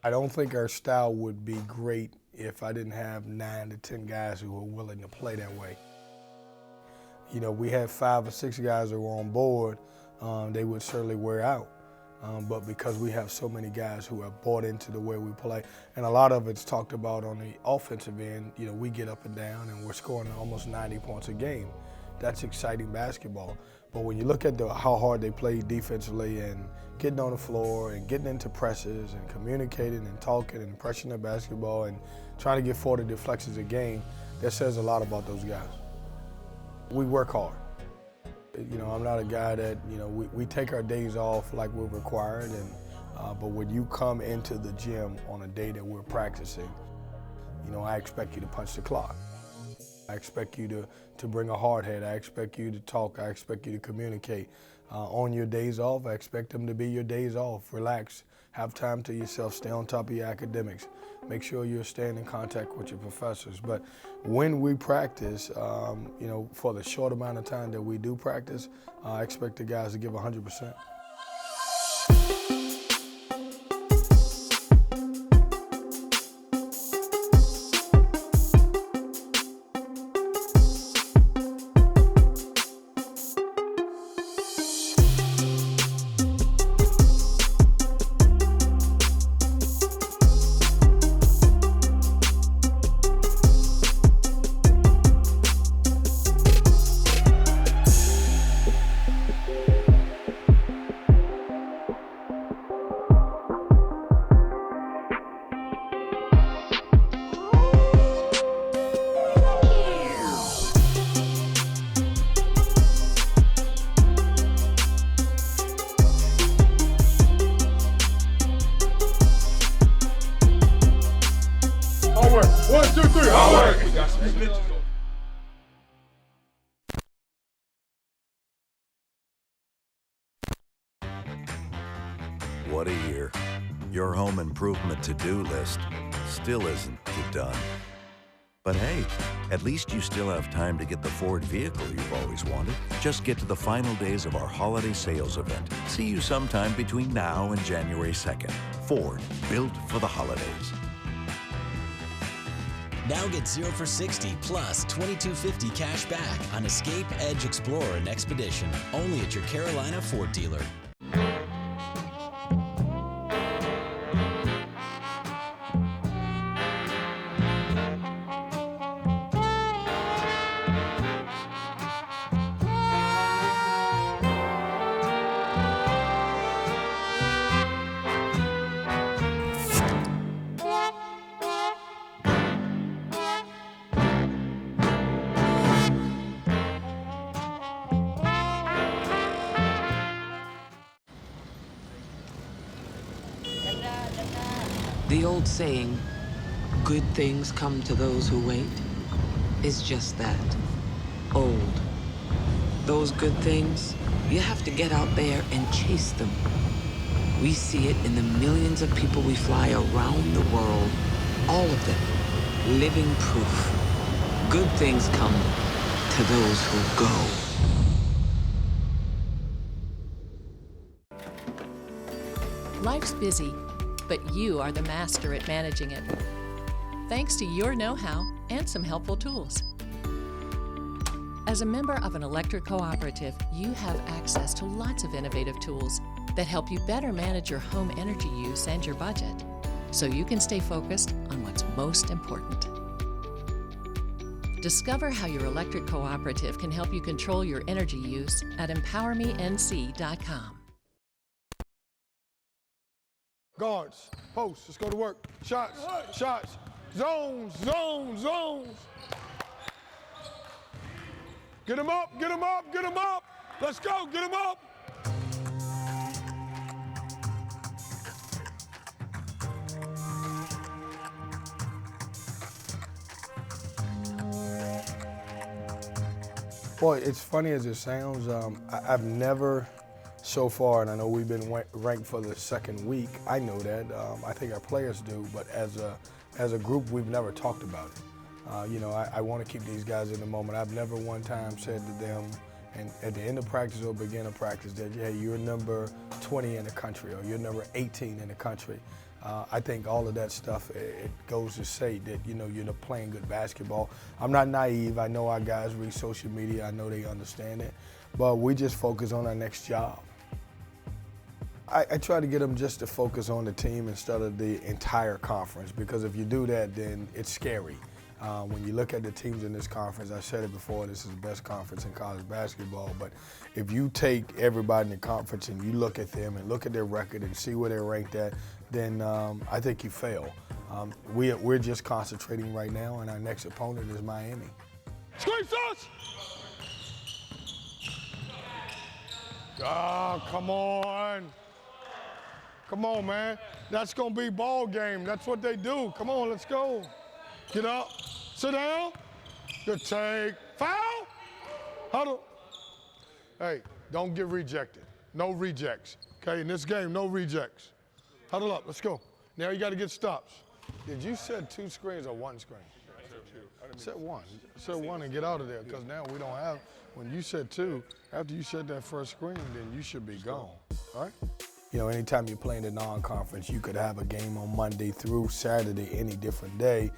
I don't think our style would be great if I didn't have 9 to 10 guys who were willing to play that way. You know, we had 5 or 6 guys that were on board, they would certainly wear out. But because we have so many guys who have bought into the way we play, and a lot of it's talked about on the offensive end, you know, we get up and down and we're scoring almost 90 points a game. That's exciting basketball. But when you look at how hard they play defensively and getting on the floor and getting into presses and communicating and talking and pressing the basketball and trying to get 40 deflections a game, that says a lot about those guys. We work hard. You know, I'm not a guy that, you know, we take our days off like we're required, but when you come into the gym on a day that we're practicing, you know, I expect you to punch the clock. I expect you to bring a hard head. I expect you to talk. I expect you to communicate. On your days off, I expect them to be your days off. Relax. Have time to yourself. Stay on top of your academics. Make sure you're staying in contact with your professors. But when we practice, you know, for the short amount of time that we do practice, I expect the guys to give 100%. One, two, three, hard work. We got some snitches. What a year. Your home improvement to-do list still isn't done. But hey, at least you still have time to get the Ford vehicle you've always wanted. Just get to the final days of our holiday sales event. See you sometime between now and January 2nd. Ford, built for the holidays. Now get 0 for 60 plus $22.50 cash back on Escape, Edge, Explorer, and Expedition. Only at your Carolina Ford dealer. The old saying, good things come to those who wait, is just that, old. Those good things, you have to get out there and chase them. We see it in the millions of people we fly around the world, all of them, living proof. Good things come to those who go. Life's busy, but you are the master at managing it. Thanks to your know-how and some helpful tools. As a member of an electric cooperative, you have access to lots of innovative tools that help you better manage your home energy use and your budget, so you can stay focused on what's most important. Discover how your electric cooperative can help you control your energy use at EmpowerMeNC.com. Guards, posts, let's go to work. Shots, shots, zones, zones, zones. Get him up, get him up, get him up. Let's go, get him up. Boy, it's funny as it sounds, I've never so far, and I know we've been ranked for the second week, I know that, I think our players do, but as a group, we've never talked about it. You know, I want to keep these guys in the moment. I've never one time said to them, and at the end of practice or beginning of practice, that, hey, you're number 20 in the country, or you're number 18 in the country. I think all of that stuff, it goes to say that, you know, you're playing good basketball. I'm not naive. I know our guys read social media. I know they understand it. But we just focus on our next job. I try to get them just to focus on the team instead of the entire conference, because if you do that, then it's scary. When you look at the teams in this conference, I said it before, this is the best conference in college basketball, but if you take everybody in the conference and you look at them and look at their record and see where they're ranked at, then I think you fail. We're just concentrating right now, and our next opponent is Miami. Screen sauce! Ah, come on. Come on, man. That's going to be ball game. That's what they do. Come on, let's go. Get up. Sit down. Good take. Foul. Huddle. Hey, don't get rejected. No rejects. Okay, in this game, no rejects. Huddle up. Let's go. Now you got to get stops. Did you set 2 screens or 1 screen? Set 1. Set 1 and get out of there, because now we don't have, when you set 2, after you set that first screen, then you should be gone. All right? You know, anytime you're playing a non-conference, you could have a game on Monday through Saturday, any different day.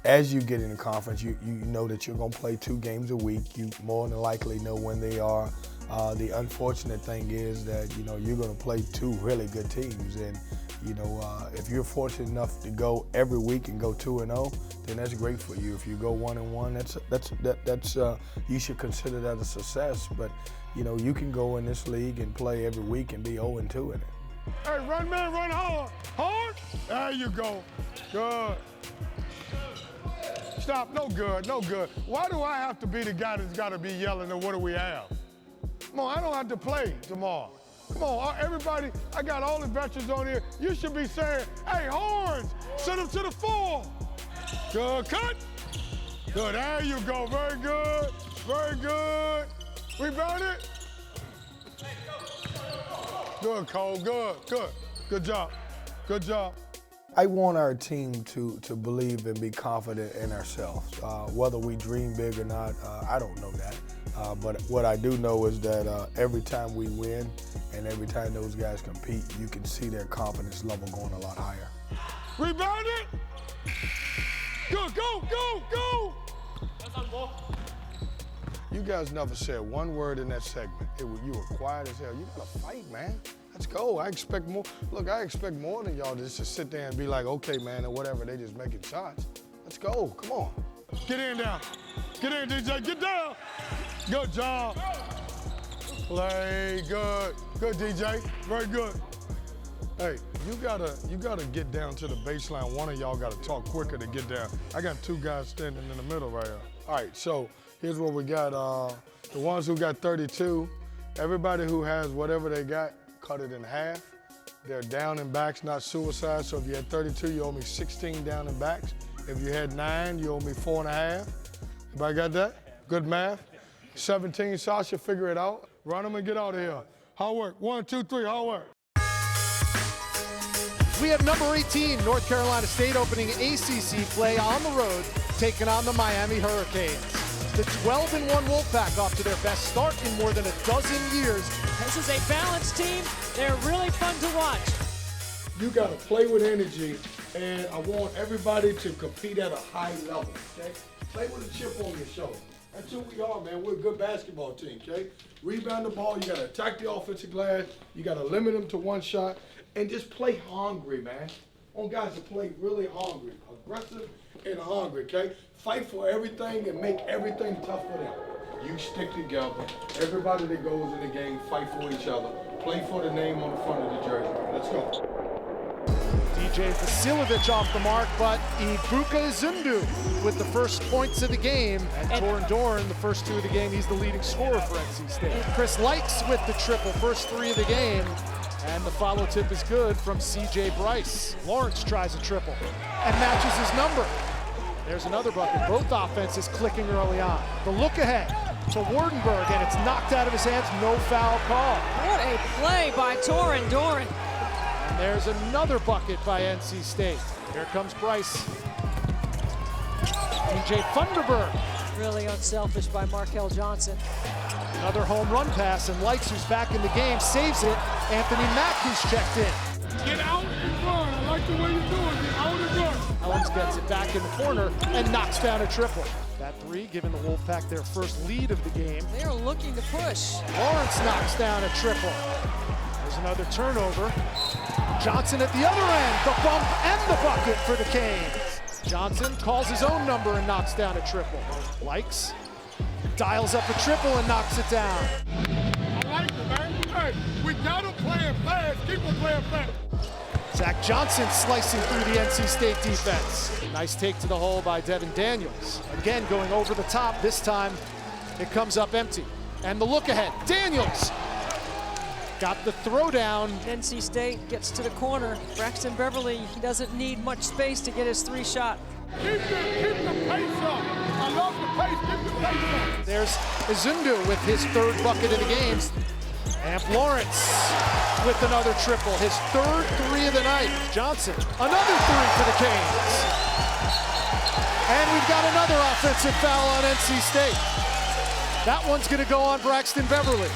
As you get in the conference, you know that you're going to play 2 games a week. You more than likely know when they are. The unfortunate thing is that, you know, you're going to play 2 really good teams. And, you know, if you're fortunate enough to go every week and go 2-0, then that's great for you. If you go 1-1, that's you should consider that a success. But, you know, you can go in this league and play every week and be 0-2 in it. Hey, run, man, run hard. Hard? There you go. Good. Stop. No good, no good. Why do I have to be the guy that's got to be yelling, what do we have? Come on, I don't have to play tomorrow. Come on, everybody, I got all the veterans on here. You should be saying, hey, horns, send them to the 4. Good, cut. Good, there you go. Very good, very good. Rebound it. Good, Cole, good, good. Good job, good job. I want our team to believe and be confident in ourselves. Whether we dream big or not, I don't know that. But what I do know is that every time we win and every time those guys compete, you can see their confidence level going a lot higher. Rebound it! Good, go, go, go! That's on ball. You guys never said one word in that segment. You were quiet as hell. You gotta fight, man. Let's go. I expect more. Look, I expect more than y'all just to sit there and be like, okay, man, or whatever. They just making shots. Let's go. Come on. Get in down. Get in, DJ. Get down. Good job. Play good. Good, DJ. Very good. Hey, you gotta get down to the baseline. One of y'all gotta talk quicker to get down. I got 2 guys standing in the middle right here. All right, so here's what we got. The ones who got 32, everybody who has whatever they got, cut it in half. They're down and backs, not suicide. So if you had 32, you owe me 16 down and backs. If you had 9, you owe me 4.5. Everybody got that? Good math. 17, Sasha, figure it out. Run them and get out of here. Hard work. 1, 2, 3, hard work. We have number 18, North Carolina State, opening ACC play on the road, taking on the Miami Hurricanes. The 12-1 Wolfpack off to their best start in more than a dozen years. This is a balanced team. They're really fun to watch. You got to play with energy, and I want everybody to compete at a high level, okay? Play with a chip on your shoulder. That's who we are, man. We're a good basketball team, okay? Rebound the ball. You got to attack the offensive glass. You got to limit them to 1 shot, and just play hungry, man. I want guys to play really hungry, aggressive and hungry, okay? Fight for everything and make everything tough for them. You stick together. Everybody that goes in the game, fight for each other. Play for the name on the front of the jersey. Let's go. DJ Vasilovic off the mark, but Ibuka Zundu with the first points of the game. And Torin Dorn, the first 2 of the game, he's the leading scorer for NC State. Chris Likes with the triple, first 3 of the game. And the follow tip is good from C.J. Bryce. Lawrence tries a triple and matches his number. There's another bucket. Both offenses clicking early on. The look ahead to Wardenberg, and it's knocked out of his hands. No foul call. What a play by Torin Dorn. And there's another bucket by NC State. Here comes Bryce. DJ Funderburg. Really unselfish by Markel Johnson. Another home run pass, and Likes, who's back in the game, saves it. Anthony Mack, who's checked in. Get out and run. I like the way Barnes gets it back in the corner and knocks down a triple. That three giving the Wolfpack their first lead of the game. They are looking to push. Lawrence knocks down a triple. There's another turnover. Johnson at the other end, the bump and the bucket for the Canes. Johnson calls his own number and knocks down a triple. Likes, dials up a triple and knocks it down. I like it, man. Hey, we got them playing fast. Keep them playing fast. Zach Johnson slicing through the NC State defense. Nice take to the hole by Devin Daniels. Again, going over the top. This time, it comes up empty. And the look ahead. Daniels got the throwdown. NC State gets to the corner. Braxton Beverly, he doesn't need much space to get his three shot. Keep the pace up. I love the pace. Keep the pace up. There's Izundu with his third bucket of the game. Amp Lawrence with another triple, his third three of the night. Johnson, another three for the Canes. And we've got another offensive foul on NC State. That one's going to go on Braxton Beverly.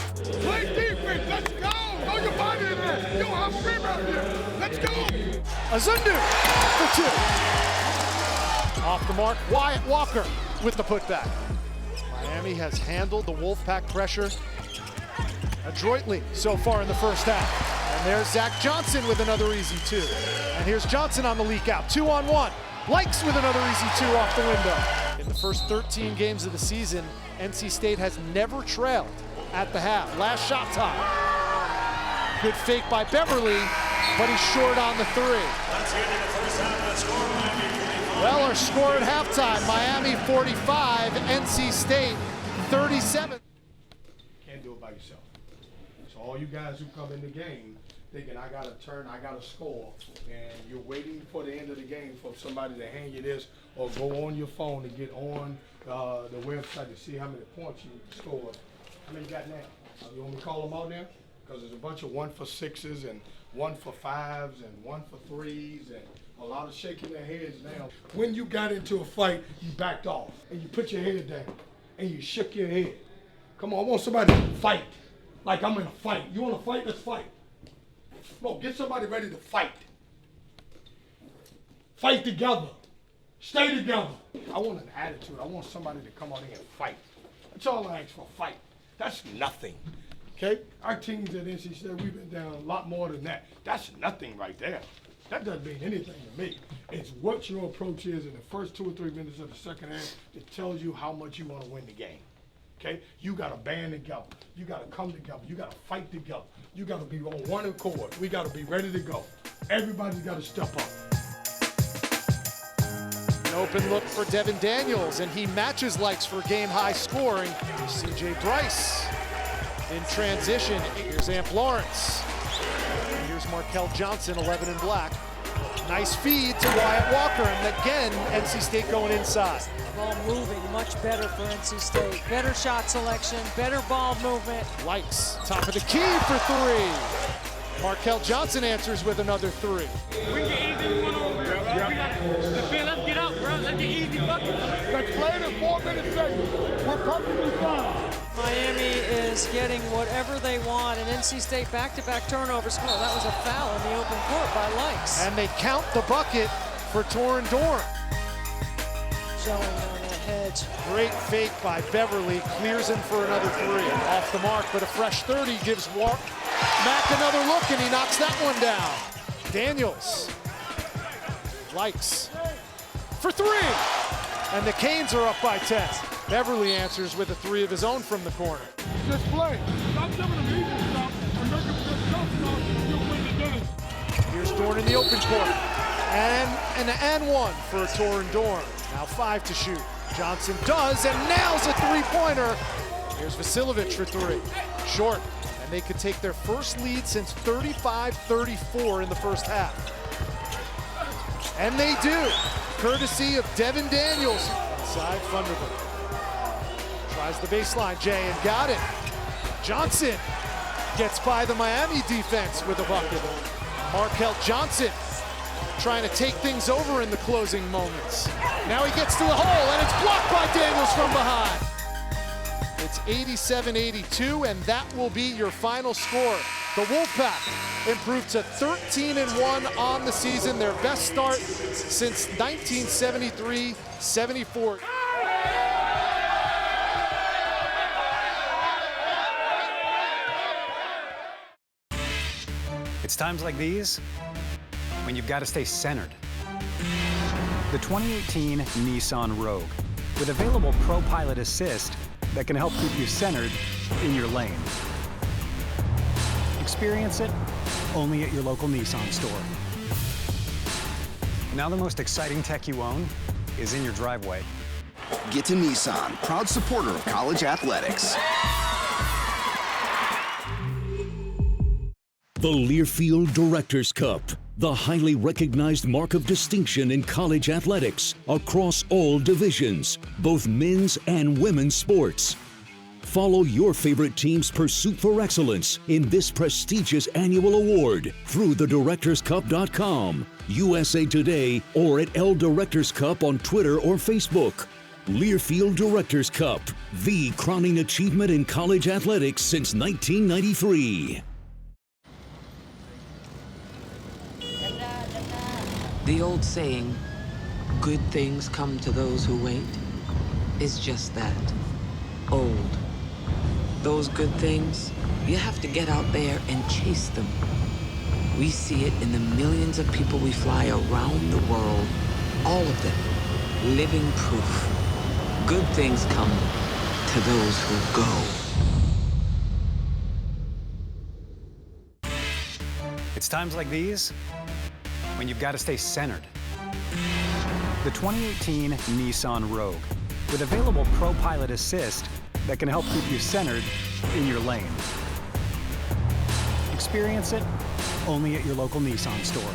Play defense. Let's go. Throw your body in there. You don't have a rebound here. Let's go. Izundu for two. Off the mark, Wyatt Walker with the putback. Miami has handled the Wolfpack pressure adroitly so far in the first half. And there's Zach Johnson with another easy two. And here's Johnson on the leak out, 2-on-1. Likes with another easy two off the window. In the first 13 games of the season, NC State has never trailed at the half. Last shot time. Good fake by Beverly, but he's short on the three. Well, our score at halftime, Miami 45, NC State 37. Can't do it by yourself. So all you guys who come in the game thinking I got to turn, I got to score, and you're waiting for the end of the game for somebody to hand you this or go on your phone to get on the website to see how many points you scored. How many you got now? You want me to call them out now? Because there's a bunch of 1-for-6s and 1-for-5s and 1-for-3s and a lot of shaking their heads now. When you got into a fight, you backed off and you put your head down and you shook your head. Come on, I want somebody to fight. Like I'm in a fight. You want to fight? Let's fight. Come on, get somebody ready to fight. Fight together. Stay together. I want an attitude. I want somebody to come on in and fight. That's all I ask for, fight. That's nothing. Okay? Our teams at NC State, we've been down a lot more than that. That's nothing right there. That doesn't mean anything to me. It's what your approach is in the first 2 or 3 minutes of the second half that tells you how much you want to win the game. Okay? You got to band together. You got to come together. You got to fight together. You got to be on one accord. We got to be ready to go. Everybody's got to step up. An open look for Devin Daniels, and he matches Likes for game-high scoring. C.J. Bryce in transition. Here's Amp Lawrence. And here's Markel Johnson, 11 in black. Nice feed to Wyatt Walker, and again, NC State going inside. Ball moving much better for NC State. Better shot selection, better ball movement. Likes, top of the key for three. Markel Johnson answers with another three. We can get easy one over. Let's get out, bro. Let's get easy buckets. Let's play it in 4 minutes seconds. We're perfectly fine. Miami is getting whatever they want, and NC State back-to-back turnovers. Oh, that was a foul in the open court by Likes. And they count the bucket for Torin Dorn. Showing on that hedge. Great fake by Beverly, clears him for another three. Off the mark, but a fresh 30 gives Mack another look, and he knocks that one down. Daniels. Likes for three. And the Canes are up by 10. Beverly answers with a three of his own from the corner. Just play. Stop giving them easy stuff and make them just jump. You'll win the game. Here's Dorn in the open court. And an and one for Torin Dorn. Now 5 to shoot. Johnson does and nails a three-pointer. Here's Vasiljevic for three. Short. And they could take their first lead since 35-34 in the first half. And they do, courtesy of Devin Daniels. Inside Thunderbird. Tries the baseline, Jay, and got it. Johnson gets by the Miami defense with a bucket. Markel Johnson trying to take things over in the closing moments. Now he gets to the hole, and it's blocked by Daniels from behind. It's 87-82, and that will be your final score. The Wolfpack improved to 13-1 on the season, their best start since 1973-74. It's times like these when you've got to stay centered. The 2018 Nissan Rogue, with available Pro Pilot Assist that can help keep you centered in your lane. Experience it only at your local Nissan store. Now the most exciting tech you own is in your driveway. Get to Nissan, proud supporter of college athletics. The Learfield Directors Cup, the highly recognized mark of distinction in college athletics across all divisions, both men's and women's sports. Follow your favorite team's pursuit for excellence in this prestigious annual award through thedirectorscup.com, USA Today, or at L Directors Cup on Twitter or Facebook. Learfield Directors Cup, the crowning achievement in college athletics since 1993. The old saying, good things come to those who wait, is just that, old. Those good things, you have to get out there and chase them. We see it in the millions of people we fly around the world, all of them, living proof. Good things come to those who go. It's times like these when you've got to stay centered. The 2018 Nissan Rogue, with available Pro Pilot Assist that can help keep you centered in your lane. Experience it only at your local Nissan store.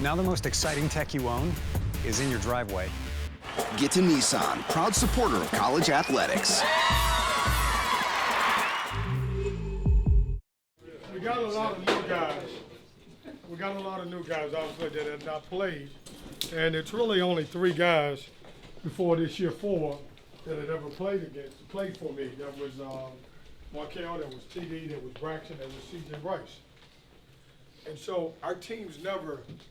Now the most exciting tech you own is in your driveway. Get to Nissan, proud supporter of college athletics. We got a lot of new guys. Obviously that have not played, and it's really only 3 guys before this year 4 that had ever played for me. That was Markel, that was TD, that was Braxton, that was CJ Rice. And so our teams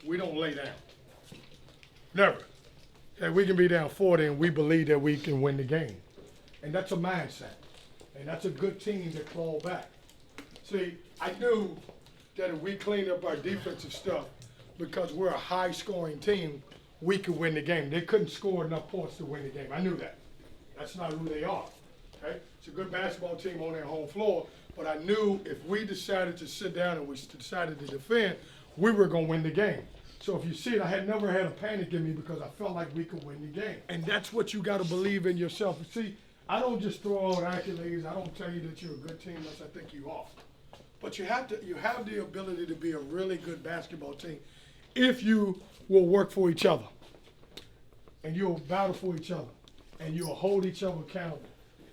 we don't lay down. Never. And we can be down 40 and we believe that we can win the game. And that's a mindset. And that's a good team to claw back. See, I knew that if we clean up our defensive stuff, because we're a high-scoring team, we could win the game. They couldn't score enough points to win the game. I knew that. That's not who they are. Okay? It's a good basketball team on their home floor, but I knew if we decided to sit down and we decided to defend, we were going to win the game. So if you see it, I had never had a panic in me because I felt like we could win the game. And that's what you got to believe in yourself. You see, I don't just throw out accolades. I don't tell you that you're a good team unless I think you are. But you have the ability to be a really good basketball team if you will work for each other, and you'll battle for each other, and you'll hold each other accountable.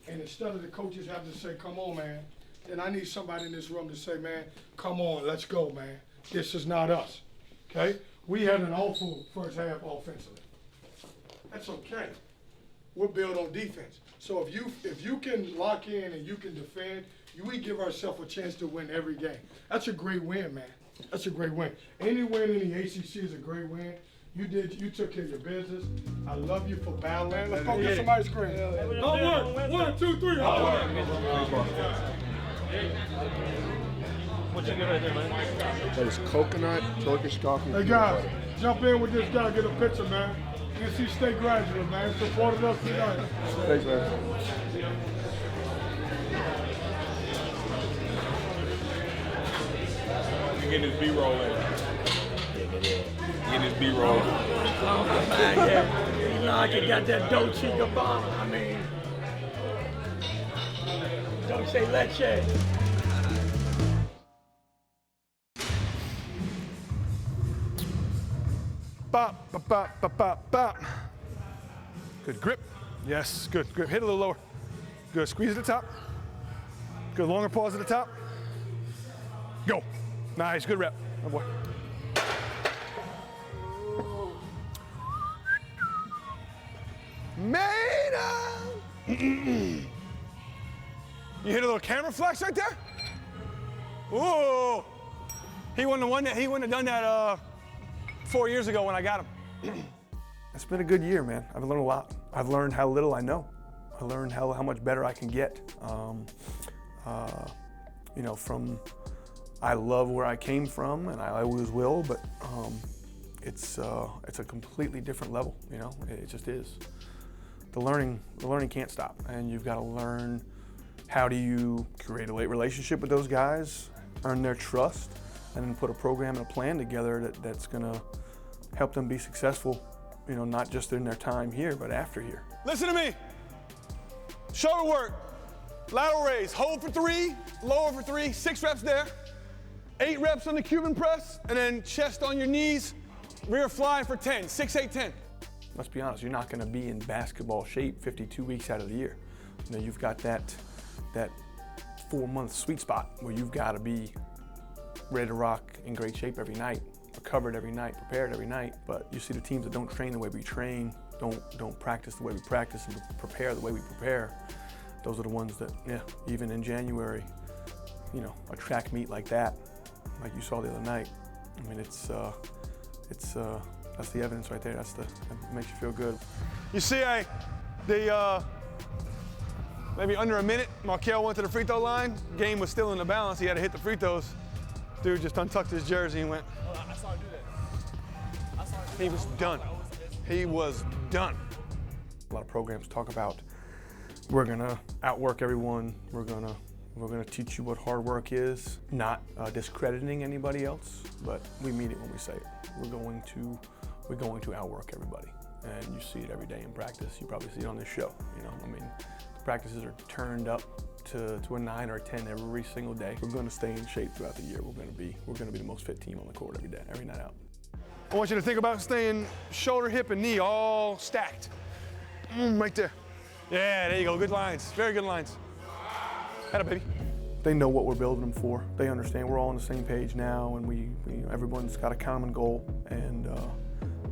And instead of the coaches having to say, come on, man, then I need somebody in this room to say, man, come on, let's go, man. This is not us, okay? We had an awful first half offensively. That's okay. We're built on defense. So if you can lock in and you can defend, we give ourselves a chance to win every game. That's a great win, man. That's a great win. Any win in the ACC is a great win. You took care of your business. I love you for battling. Let's go get some ice cream. Hard work. 1, 2, 3. Hard work. What you get right there, man? That is coconut, Turkish coffee. Hey guys, jump in with this guy, get a picture, man. NC State graduate, man. Supported us tonight. Thanks, man. Get this B-roll in. Get this B-roll. Oh, man, yeah. You know, I can got that Dolce Gabbana. I mean, Dolce Leche. Bop, bop, bop, bop, bop, bop. Good grip. Yes, good grip. Hit a little lower. Good. Squeeze at the top. Good. Longer pause at the top. Go. Nice. Good rep. Oh boy. Made up. You hit a little camera flex right there? Ooh. He wouldn't have done that 4 years ago when I got him. It's been a good year, man. I've learned a lot. I've learned how little I know. I learned how much better I can get. You know, I love where I came from, and I always will, but it's a completely different level, you know? It just is. The learning can't stop, and you've got to learn how do you create a relationship with those guys, earn their trust, and then put a program and a plan together that's gonna help them be successful, you know, not just in their time here, but after here. Listen to me. Shoulder work, lateral raise, hold for 3, lower for 3, 6 reps there, 8 reps on the Cuban press, and then chest on your knees, rear fly for 10, 6, 8, 10. Let's be honest, you're not gonna be in basketball shape 52 weeks out of the year. You know, you've got that 4-month sweet spot where you've gotta be ready to rock, in great shape every night, recovered every night, prepared every night. But you see the teams that don't train the way we train, don't practice the way we practice, and prepare the way we prepare. Those are the ones that, yeah, even in January, you know, a track meet like that, like you saw the other night, I mean, that's the evidence right there. That makes you feel good. You see, maybe under a minute, Markel went to the free throw line. Game was still in the balance. He had to hit the free throws. Dude just untucked his jersey and went. I saw him do that. He was done. He was done. A lot of programs talk about we're gonna outwork everyone. We're gonna teach you what hard work is. Not discrediting anybody else, but we mean it when we say it. We're going to outwork everybody, and you see it every day in practice. You probably see it on this show. You know, I mean, the practices are turned up to a 9 or a 10 every single day. We're going to stay in shape throughout the year. We're going to be the most fit team on the court every day, every night out. I want you to think about staying shoulder, hip, and knee all stacked. Right there. Yeah, there you go. Good lines. Very good lines. Atta baby. They know what we're building them for. They understand we're all on the same page now, and everyone's got a common goal. And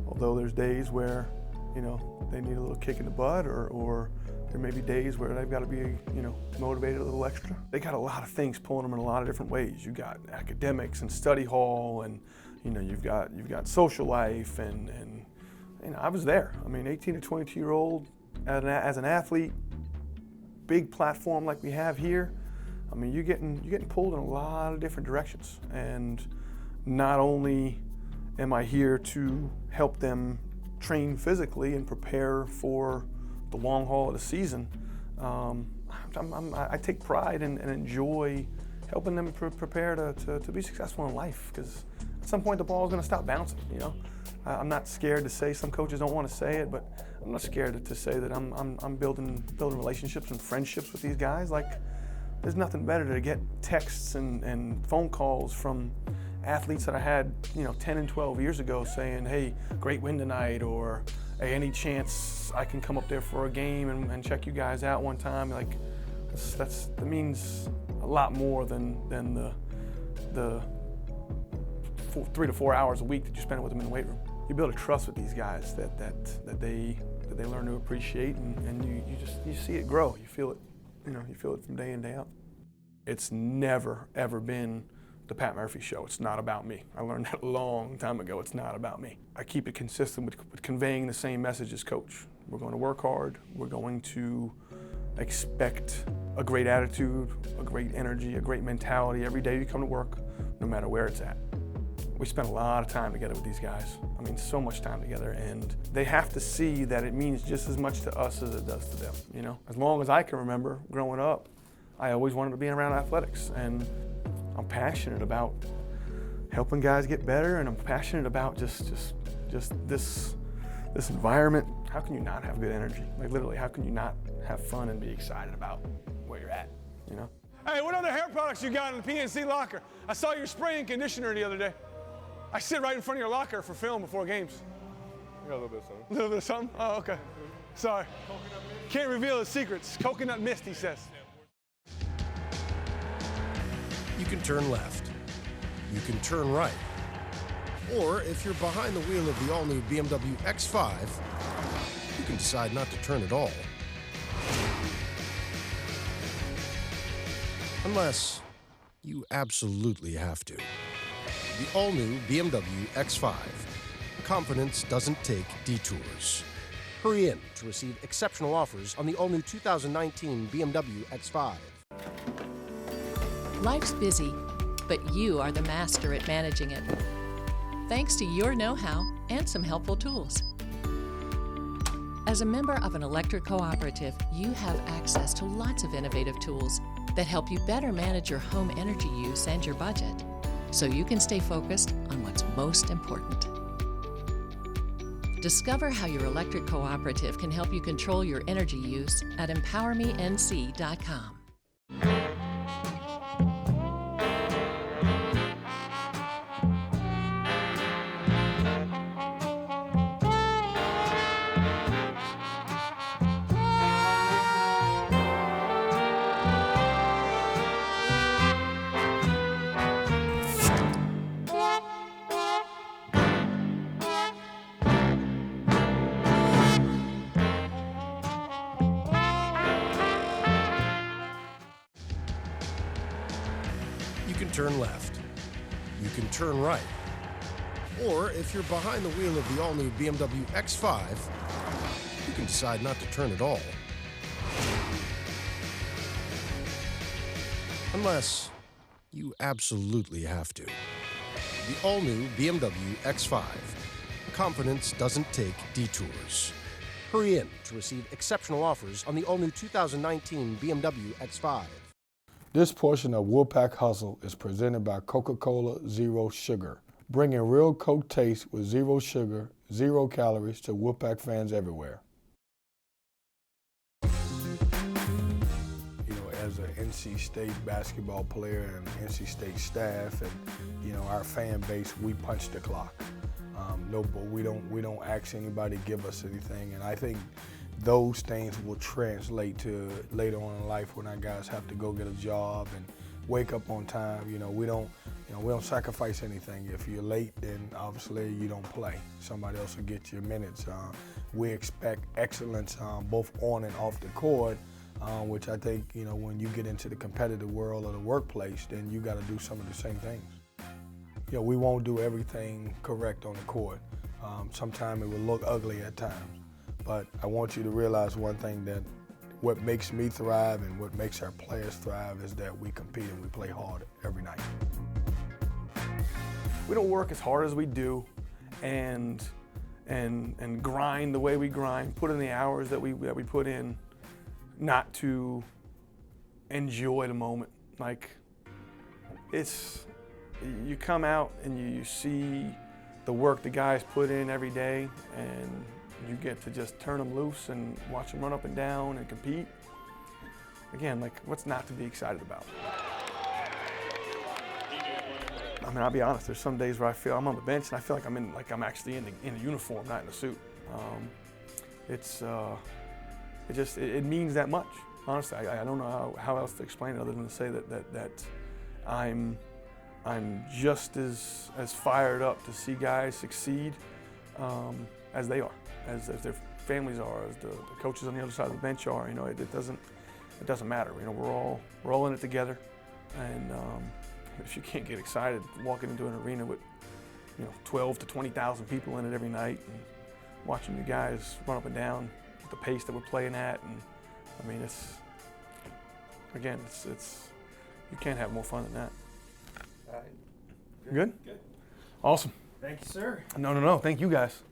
although there's days where, you know, they need a little kick in the butt, or there may be days where they've got to be, you know, motivated a little extra. They got a lot of things pulling them in a lot of different ways. You got academics and study hall, and you know, you've got social life, and you know, I was there. I mean, 18 to 22-year-old as an athlete, big platform like we have here. I mean, you're getting pulled in a lot of different directions, and not only am I here to help them train physically and prepare for the long haul of the season, I take pride and enjoy helping them prepare to be successful in life, because at some point the ball is going to stop bouncing, you know. I'm not scared to say, some coaches don't want to say it, but I'm not scared to say that I'm building relationships and friendships with these guys. Like, there's nothing better to get texts and phone calls from athletes that I had, you know, 10 and 12 years ago saying, hey, great win tonight, or hey, any chance I can come up there for a game and check you guys out one time. Like, that means a lot more than the 3 to 4 hours a week that you spend with them in the weight room. You build a trust with these guys that they learn to appreciate, and you see it grow. You feel it, you know, you feel it from day in, day out. It's never, ever been the Pat Murphy show. It's not about me. I learned that a long time ago. It's not about me. I keep it consistent with conveying the same message as coach. We're going to work hard. We're going to expect a great attitude, a great energy, a great mentality every day you come to work, no matter where it's at. We spend a lot of time together with these guys. I mean, so much time together, and they have to see that it means just as much to us as it does to them, you know? As long as I can remember growing up, I always wanted to be around athletics, and I'm passionate about helping guys get better, and I'm passionate about just this environment. How can you not have good energy? Like, literally, how can you not have fun and be excited about where you're at, you know? Hey, what other hair products you got in the PNC locker? I saw your spray and conditioner the other day. I sit right in front of your locker for film before games. I got a little bit of something. A little bit of something? Oh, okay. Sorry. Can't reveal his secrets. Coconut mist, he says. You can turn left. You can turn right. Or if you're behind the wheel of the all-new BMW X5, you can decide not to turn at all. Unless you absolutely have to. The all-new BMW X5. Confidence doesn't take detours. Hurry in to receive exceptional offers on the all-new 2019 BMW X5. Life's busy, but you are the master at managing it. Thanks to your know-how and some helpful tools. As a member of an electric cooperative, you have access to lots of innovative tools that help you better manage your home energy use and your budget, so you can stay focused on what's most important. Discover how your electric cooperative can help you control your energy use at empowermenc.com. You can turn left. You can turn right. Or if you're behind the wheel of the all-new BMW X5, you can decide not to turn at all. Unless you absolutely have to. The all-new BMW X5. Confidence doesn't take detours. Hurry in to receive exceptional offers on the all-new 2019 BMW X5. This portion of Wolfpack Hustle is presented by Coca-Cola Zero Sugar, bringing real Coke taste with zero sugar, 0 calories to Wolfpack fans everywhere. You know, as an NC State basketball player and NC State staff and, you know, our fan base, we punch the clock. No, but we don't ask anybody to give us anything, and I think those things will translate to later on in life when our guys have to go get a job and wake up on time. You know, we don't sacrifice anything. If you're late, then obviously you don't play. Somebody else will get your minutes. We expect excellence both on and off the court, which I think, you know, when you get into the competitive world of the workplace, then you got to do some of the same things. You know, we won't do everything correct on the court. Sometimes it will look ugly at times. But I want you to realize one thing, that what makes me thrive and what makes our players thrive is that we compete and we play hard every night. We don't work as hard as we do and grind the way we grind, put in the hours that we put in, not to enjoy the moment. Like, you come out and you see the work the guys put in every day, and you get to just turn them loose and watch them run up and down and compete. Again, like, what's not to be excited about? I mean, I'll be honest, there's some days where I feel I'm on the bench and I feel like I'm actually in a uniform, not in a suit. It means that much. Honestly, I don't know how else to explain it other than to say that I'm just as fired up to see guys succeed as they are, as their families are, as the coaches on the other side of the bench are. You know, it doesn't matter. You know, we're all in it together, and if you can't get excited walking into an arena with, you know, 12 to 20,000 people in it every night and watching you guys run up and down at the pace that we're playing at, and I mean, it's you can't have more fun than that. All right. Good? Awesome. Thank you, sir. No. Thank you guys.